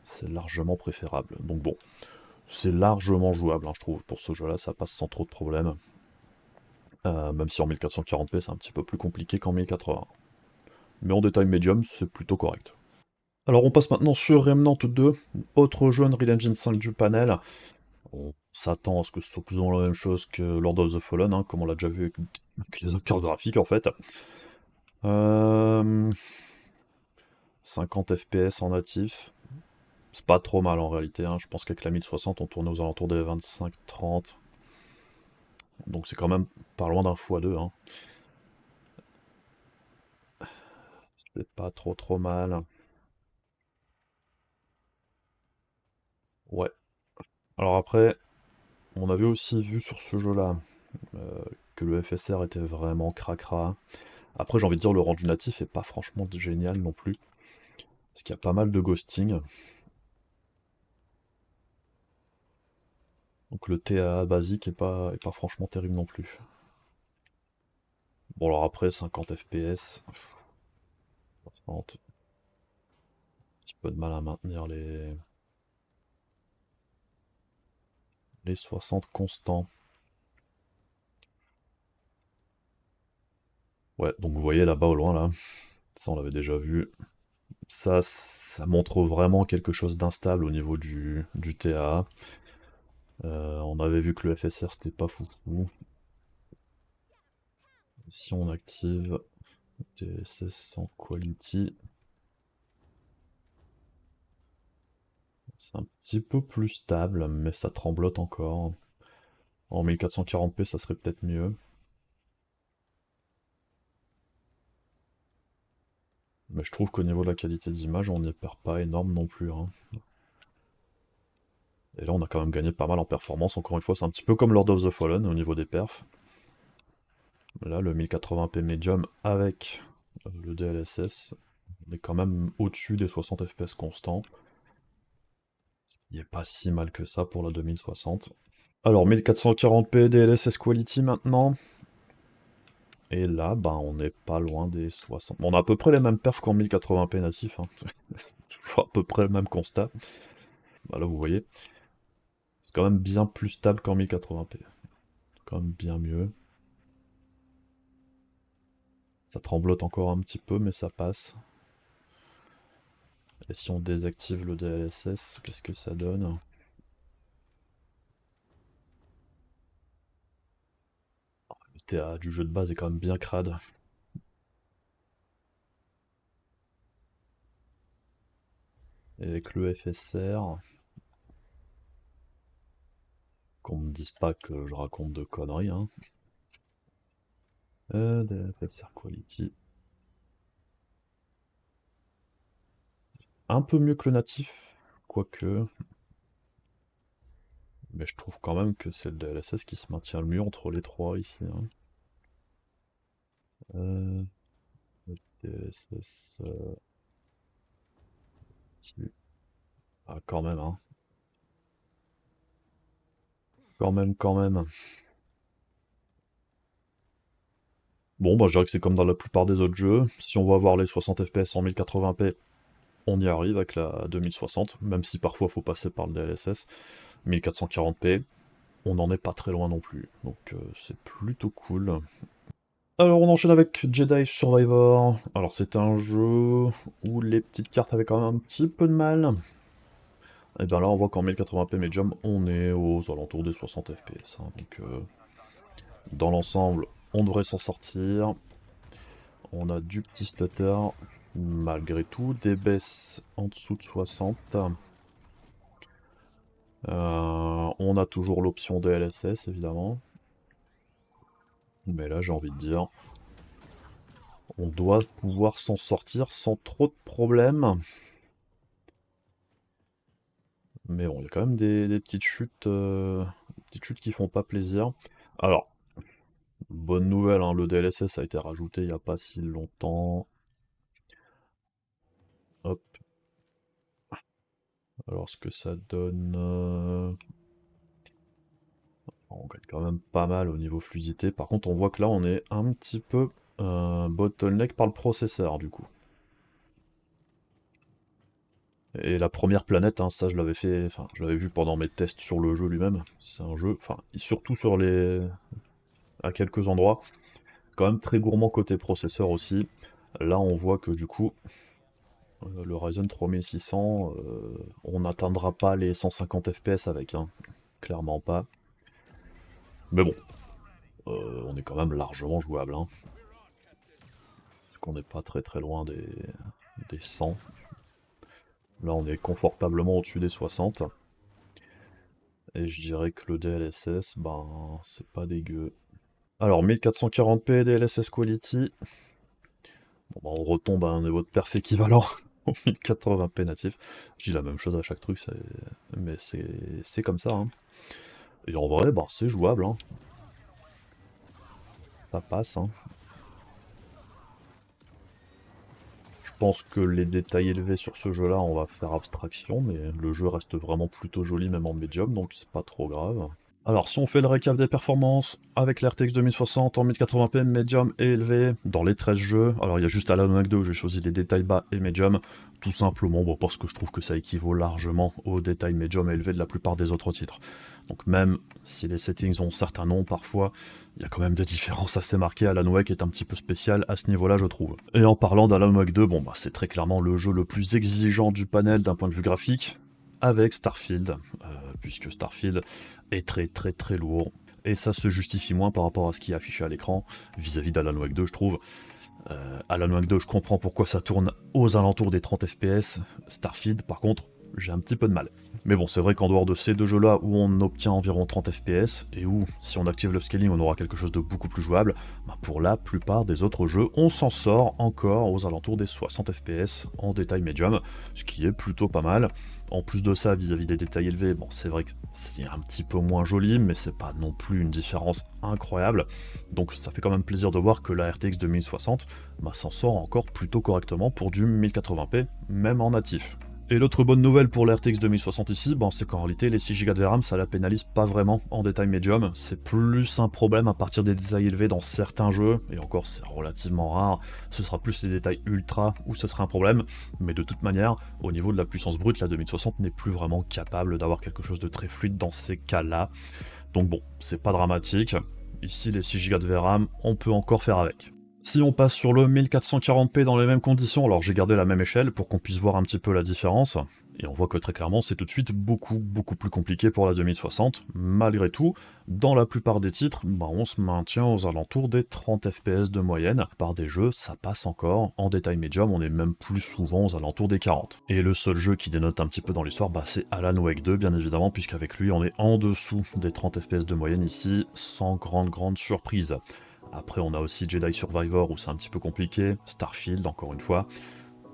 C'est largement préférable. Donc bon, c'est largement jouable, hein, je trouve. Pour ce jeu-là, ça passe sans trop de problèmes. Même si en 1440p, c'est un petit peu plus compliqué qu'en 1080. Mais en détail médium, c'est plutôt correct. Alors on passe maintenant sur Remnant 2, autre jeu Unreal Engine 5 du panel. On s'attend à ce que ce soit plus ou moins la même chose que Lord of the Fallen, hein, comme on l'a déjà vu avec les autres cartes graphiques en fait. 50 FPS en natif. C'est pas trop mal en réalité, hein. Je pense qu'avec la 1060 on tournait aux alentours des 25-30. Donc c'est quand même pas loin d'un x2, hein. C'est pas trop mal. Ouais. Alors après, on avait aussi vu sur ce jeu-là que le FSR était vraiment cracra. Après, j'ai envie de dire, le rendu natif est pas franchement génial non plus. Parce qu'il y a pas mal de ghosting. Donc le TA basique est pas franchement terrible non plus. Bon alors après, 50 FPS, ça un petit peu de mal à maintenir les 60 constants. Ouais, donc vous voyez là-bas au loin là, ça on l'avait déjà vu. Ça montre vraiment quelque chose d'instable au niveau du TA. On avait vu que le FSR c'était pas foufou. Si on active DSS en quality, c'est un petit peu plus stable, mais ça tremblote encore. En 1440p, ça serait peut-être mieux. Mais je trouve qu'au niveau de la qualité d'image, on n'y perd pas énorme non plus, hein. Et là, on a quand même gagné pas mal en performance. Encore une fois, c'est un petit peu comme Lord of the Fallen au niveau des perfs. Là, le 1080p medium avec le DLSS, on est quand même au-dessus des 60 FPS constants. Il n'est pas si mal que ça pour la 2060. Alors, 1440p DLSS Quality maintenant. Et là, bah, on n'est pas loin des 60. Bon, on a à peu près les mêmes perfs qu'en 1080p natif, hein. Toujours à peu près le même constat. Bah, là, vous voyez, c'est quand même bien plus stable qu'en 1080p. C'est quand même bien mieux. Ça tremblote encore un petit peu, mais ça passe. Et si on désactive le DLSS, qu'est-ce que ça donne? Le TA du jeu de base est quand même bien crade. Et avec le FSR, qu'on me dise pas que je raconte de conneries, hein. DFSR Quality. Un peu mieux que le natif, quoique. Mais je trouve quand même que c'est le DLSS qui se maintient le mieux entre les trois ici, hein. Le DLSS. Ah, quand même, hein. Quand même. Bon, bah, je dirais que c'est comme dans la plupart des autres jeux. Si on veut avoir les 60 FPS en 1080p, on y arrive avec la 2060, même si parfois faut passer par le DLSS. 1440p, on n'en est pas très loin non plus. Donc c'est plutôt cool. Alors on enchaîne avec Jedi Survivor. Alors c'est un jeu où les petites cartes avaient quand même un petit peu de mal. Et bien là on voit qu'en 1080p Medium on est aux alentours des 60 FPS, hein. Donc dans l'ensemble on devrait s'en sortir. On a du petit stutter malgré tout, des baisses en dessous de 60. On a toujours l'option DLSS évidemment. Mais là j'ai envie de dire, on doit pouvoir s'en sortir sans trop de problèmes. Mais bon, il y a quand même des petites chutes qui font pas plaisir. Alors, bonne nouvelle, hein, le DLSS a été rajouté il n'y a pas si longtemps. Hop. Alors, ce que ça donne... on gagne quand même pas mal au niveau fluidité. Par contre, on voit que là, on est un petit peu bottleneck par le processeur, du coup. Et la première planète, hein, ça je l'avais fait, enfin je l'avais vu pendant mes tests sur le jeu lui-même. C'est un jeu, enfin surtout à quelques endroits, quand même très gourmand côté processeur aussi. Là on voit que du coup, le Ryzen 3600, on n'atteindra pas les 150 FPS avec, hein. Clairement pas. Mais bon, on est quand même largement jouable, hein. Parce qu'on n'est pas très loin des 100. Là on est confortablement au-dessus des 60. Et je dirais que le DLSS, ben, c'est pas dégueu. Alors, 1440p DLSS Quality. Bon, bah, on retombe à un niveau de perf équivalent au 1080p natif. Je dis la même chose à chaque truc, mais c'est comme ça, hein. Et en vrai, bah, c'est jouable, hein. Ça passe, hein. Je pense que les détails élevés sur ce jeu-là, on va faire abstraction, mais le jeu reste vraiment plutôt joli, même en médium, donc c'est pas trop grave. Alors, si on fait le récap des performances, avec l'RTX 2060 en 1080p, médium et élevé, dans les 13 jeux, alors il y a juste Alan Wake 2 où j'ai choisi les détails bas et médium, tout simplement bon, parce que je trouve que ça équivaut largement aux détails médium et élevés de la plupart des autres titres. Donc même si les settings ont certains noms parfois, il y a quand même des différences assez marquées. Alan Wake est un petit peu spécial à ce niveau-là, je trouve. Et en parlant d'Alan Wake 2, bon bah c'est très clairement le jeu le plus exigeant du panel d'un point de vue graphique, avec Starfield, puisque Starfield est très très très lourd, et ça se justifie moins par rapport à ce qui est affiché à l'écran, vis-à-vis d'Alan Wake 2 je trouve. Alan Wake 2, je comprends pourquoi ça tourne aux alentours des 30 FPS, Starfield par contre, j'ai un petit peu de mal. Mais bon, c'est vrai qu'en dehors de ces deux jeux-là, où on obtient environ 30 FPS, et où, si on active l'upscaling, on aura quelque chose de beaucoup plus jouable, bah pour la plupart des autres jeux, on s'en sort encore aux alentours des 60 FPS en détail médium, ce qui est plutôt pas mal. En plus de ça, vis-à-vis des détails élevés, bon, c'est vrai que c'est un petit peu moins joli, mais c'est pas non plus une différence incroyable. Donc ça fait quand même plaisir de voir que la RTX 2060 bah, s'en sort encore plutôt correctement pour du 1080p, même en natif. Et l'autre bonne nouvelle pour la RTX 2060 ici, bon, c'est qu'en réalité les 6Go de RAM ça la pénalise pas vraiment en détail médium, c'est plus un problème à partir des détails élevés dans certains jeux, et encore c'est relativement rare, ce sera plus les détails ultra où ce sera un problème, mais de toute manière, au niveau de la puissance brute, la 2060 n'est plus vraiment capable d'avoir quelque chose de très fluide dans ces cas-là, donc bon, c'est pas dramatique, ici les 6Go de RAM, on peut encore faire avec. Si on passe sur le 1440p dans les mêmes conditions, alors j'ai gardé la même échelle pour qu'on puisse voir un petit peu la différence, et on voit que très clairement c'est tout de suite beaucoup plus compliqué pour la 2060. Malgré tout, dans la plupart des titres, bah, on se maintient aux alentours des 30 FPS de moyenne. Par des jeux, ça passe encore. En détail médium, on est même plus souvent aux alentours des 40. Et le seul jeu qui dénote un petit peu dans l'histoire, bah, c'est Alan Wake 2, bien évidemment, puisqu'avec lui on est en dessous des 30 FPS de moyenne ici, sans grande surprise. Après, on a aussi Jedi Survivor où c'est un petit peu compliqué, Starfield encore une fois.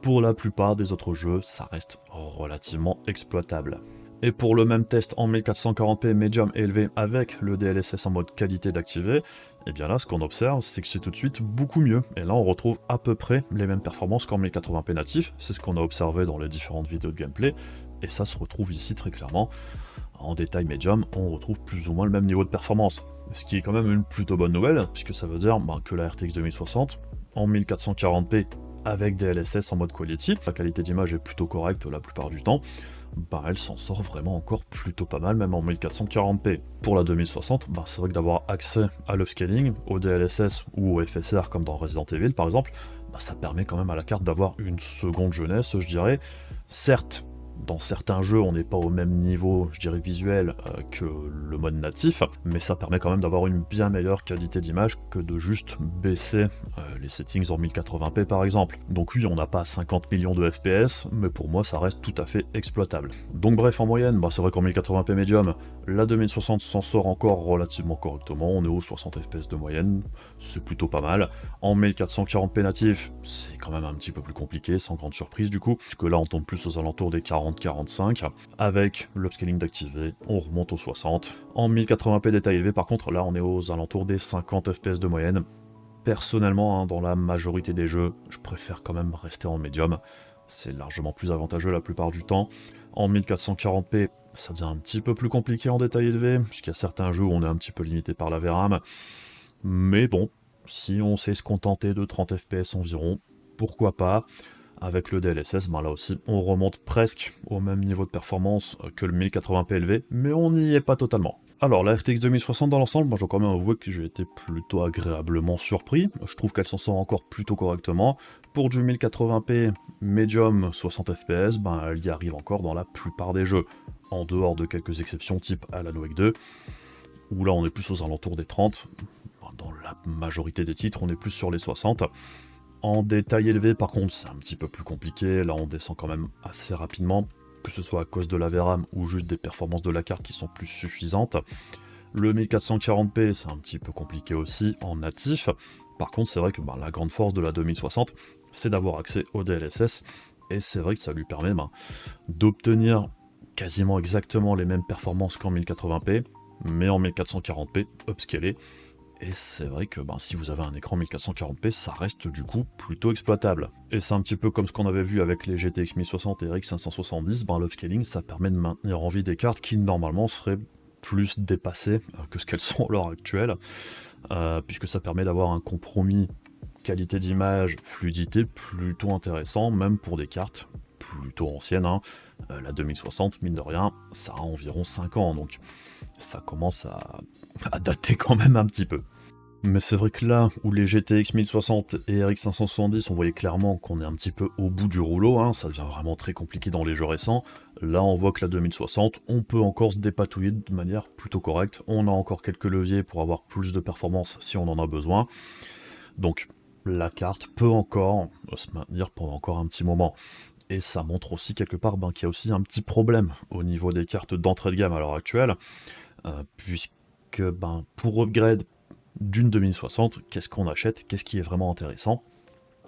Pour la plupart des autres jeux, ça reste relativement exploitable. Et pour le même test en 1440p médium élevé avec le DLSS en mode qualité d'activer, et bien là ce qu'on observe c'est que c'est tout de suite beaucoup mieux. Et là on retrouve à peu près les mêmes performances qu'en 1080p natif, c'est ce qu'on a observé dans les différentes vidéos de gameplay, et ça se retrouve ici très clairement. En détail médium, on retrouve plus ou moins le même niveau de performance. Ce qui est quand même une plutôt bonne nouvelle, puisque ça veut dire que la RTX 2060, en 1440p avec DLSS en mode quality, la qualité d'image est plutôt correcte la plupart du temps, elle s'en sort vraiment encore plutôt pas mal, même en 1440p. Pour la 2060, c'est vrai que d'avoir accès à l'upscaling, au DLSS ou au FSR comme dans Resident Evil par exemple, ça permet quand même à la carte d'avoir une seconde jeunesse, je dirais. Certes, dans certains jeux, on n'est pas au même niveau, je dirais, visuel que le mode natif, mais ça permet quand même d'avoir une bien meilleure qualité d'image que de juste baisser les settings en 1080p par exemple. Donc oui, on n'a pas 50 millions de FPS, mais pour moi ça reste tout à fait exploitable. Donc bref, en moyenne, c'est vrai qu'en 1080p médium, la 2060 s'en sort encore relativement correctement, on est aux 60 FPS de moyenne, c'est plutôt pas mal. En 1440p natif, c'est quand même un petit peu plus compliqué, sans grande surprise du coup, puisque là on tombe plus aux alentours des 40-45, avec l'upscaling d'activer, on remonte aux 60. En 1080p détail élevé par contre, là on est aux alentours des 50 FPS de moyenne. Personnellement, dans la majorité des jeux, je préfère quand même rester en médium, c'est largement plus avantageux la plupart du temps. En 1440p, ça devient un petit peu plus compliqué en détail élevé, puisqu'il y a certains jeux où on est un petit peu limité par la VRAM, mais bon, si on sait se contenter de 30 FPS environ, pourquoi pas. Avec le DLSS, là aussi, on remonte presque au même niveau de performance que le 1080p élevé, mais on n'y est pas totalement. Alors, la RTX 2060 dans l'ensemble, moi j'ai quand même avoué que j'ai été plutôt agréablement surpris. Je trouve qu'elle s'en sort encore plutôt correctement. Pour du 1080p medium 60 fps, elle y arrive encore dans la plupart des jeux. En dehors de quelques exceptions type Alan Wake 2, où là on est plus aux alentours des 30. Dans la majorité des titres, on est plus sur les 60. En détail élevé, par contre, c'est un petit peu plus compliqué. Là, on descend quand même assez rapidement. que ce soit à cause de la VRAM ou juste des performances de la carte qui sont plus suffisantes. Le 1440p, c'est un petit peu compliqué aussi en natif. Par contre, c'est vrai que la grande force de la 2060, c'est d'avoir accès au DLSS, et c'est vrai que ça lui permet d'obtenir quasiment exactement les mêmes performances qu'en 1080p, mais en 1440p upscalé. Et c'est vrai que si vous avez un écran 1440p, ça reste du coup plutôt exploitable. Et c'est un petit peu comme ce qu'on avait vu avec les GTX 1060 et RX 570, l'upscaling ça permet de maintenir en vie des cartes qui normalement seraient plus dépassées que ce qu'elles sont à l'heure actuelle, puisque ça permet d'avoir un compromis qualité d'image, fluidité plutôt intéressant, même pour des cartes plutôt anciennes. La 2060, mine de rien, ça a environ 5 ans, donc ça commence à dater quand même un petit peu. Mais c'est vrai que là où les GTX 1060 et RX 570, on voyait clairement qu'on est un petit peu au bout du rouleau, ça devient vraiment très compliqué dans les jeux récents. Là on voit que la 2060, on peut encore se dépatouiller de manière plutôt correcte, on a encore quelques leviers pour avoir plus de performance si on en a besoin. Donc la carte peut encore se maintenir pendant encore un petit moment. Et ça montre aussi quelque part qu'il y a aussi un petit problème au niveau des cartes d'entrée de gamme à l'heure actuelle, puisque pour upgrade d'une 2060, qu'est-ce qu'on achète? Qu'est-ce qui est vraiment intéressant?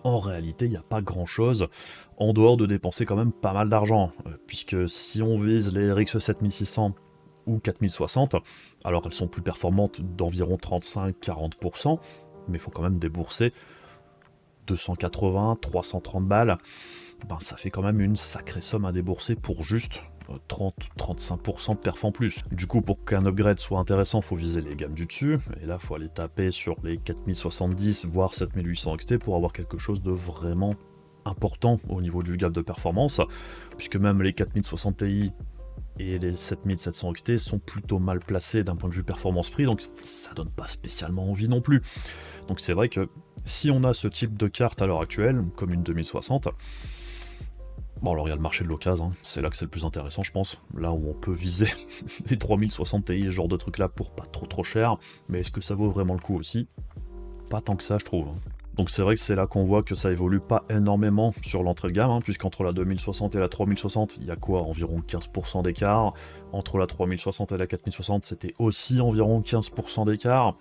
En réalité, il n'y a pas grand-chose, en dehors de dépenser quand même pas mal d'argent, puisque si on vise les RX 7600 ou 4060, alors elles sont plus performantes d'environ 35-40%, mais il faut quand même débourser 280, 330 balles, ça fait quand même une sacrée somme à débourser pour juste 30-35% de perf en plus. Du coup, pour qu'un upgrade soit intéressant, il faut viser les gammes du dessus, et là, il faut aller taper sur les 4070, voire 7800 XT pour avoir quelque chose de vraiment important au niveau du gap de performance, puisque même les 4060 Ti et les 7700 XT sont plutôt mal placés d'un point de vue performance-prix, donc ça donne pas spécialement envie non plus. Donc c'est vrai que si on a ce type de carte à l'heure actuelle, comme une 2060, alors il y a le marché de l'occasion, c'est là que c'est le plus intéressant je pense, là où on peut viser les 3060 Ti, ce genre de trucs là pour pas trop cher, mais est-ce que ça vaut vraiment le coup aussi? Pas tant que ça je trouve. Donc c'est vrai que c'est là qu'on voit que ça évolue pas énormément sur l'entrée de gamme, puisqu'entre la 2060 et la 3060, il y a quoi? Environ 15% d'écart. Entre la 3060 et la 4060, c'était aussi environ 15% d'écart.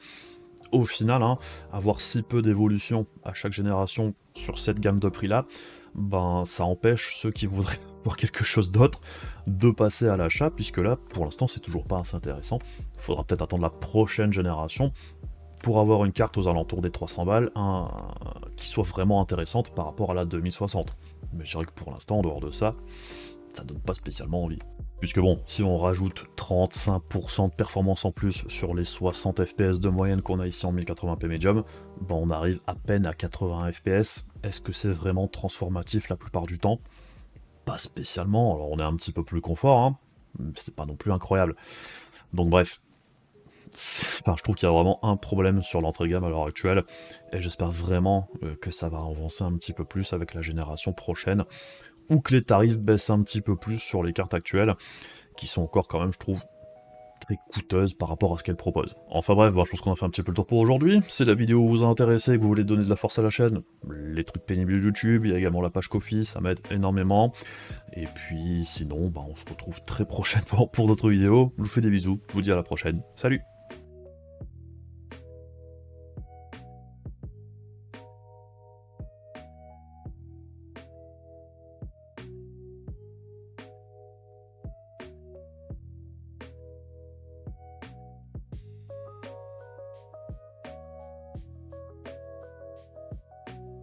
Au final, avoir si peu d'évolution à chaque génération sur cette gamme de prix là, ça empêche ceux qui voudraient voir quelque chose d'autre de passer à l'achat, puisque là, pour l'instant, c'est toujours pas assez intéressant. Il faudra peut-être attendre la prochaine génération pour avoir une carte aux alentours des 300 balles, qui soit vraiment intéressante par rapport à la 2060. Mais je dirais que pour l'instant, en dehors de ça, ça donne pas spécialement envie. Puisque bon, si on rajoute 35% de performance en plus sur les 60 FPS de moyenne qu'on a ici en 1080p medium, on arrive à peine à 80 FPS. Est-ce que c'est vraiment transformatif la plupart du temps? Pas spécialement, alors on est un petit peu plus confort, mais c'est pas non plus incroyable. Donc bref, je trouve qu'il y a vraiment un problème sur l'entrée de gamme à l'heure actuelle, et j'espère vraiment que ça va avancer un petit peu plus avec la génération prochaine, ou que les tarifs baissent un petit peu plus sur les cartes actuelles, qui sont encore quand même, je trouve, très coûteuses par rapport à ce qu'elles proposent. Enfin bref, je pense qu'on a fait un petit peu le tour pour aujourd'hui. Si la vidéo vous a intéressé et que vous voulez donner de la force à la chaîne, les trucs pénibles de YouTube, il y a également la page Ko-fi, ça m'aide énormément. Et puis sinon, on se retrouve très prochainement pour d'autres vidéos. Je vous fais des bisous, je vous dis à la prochaine. Salut!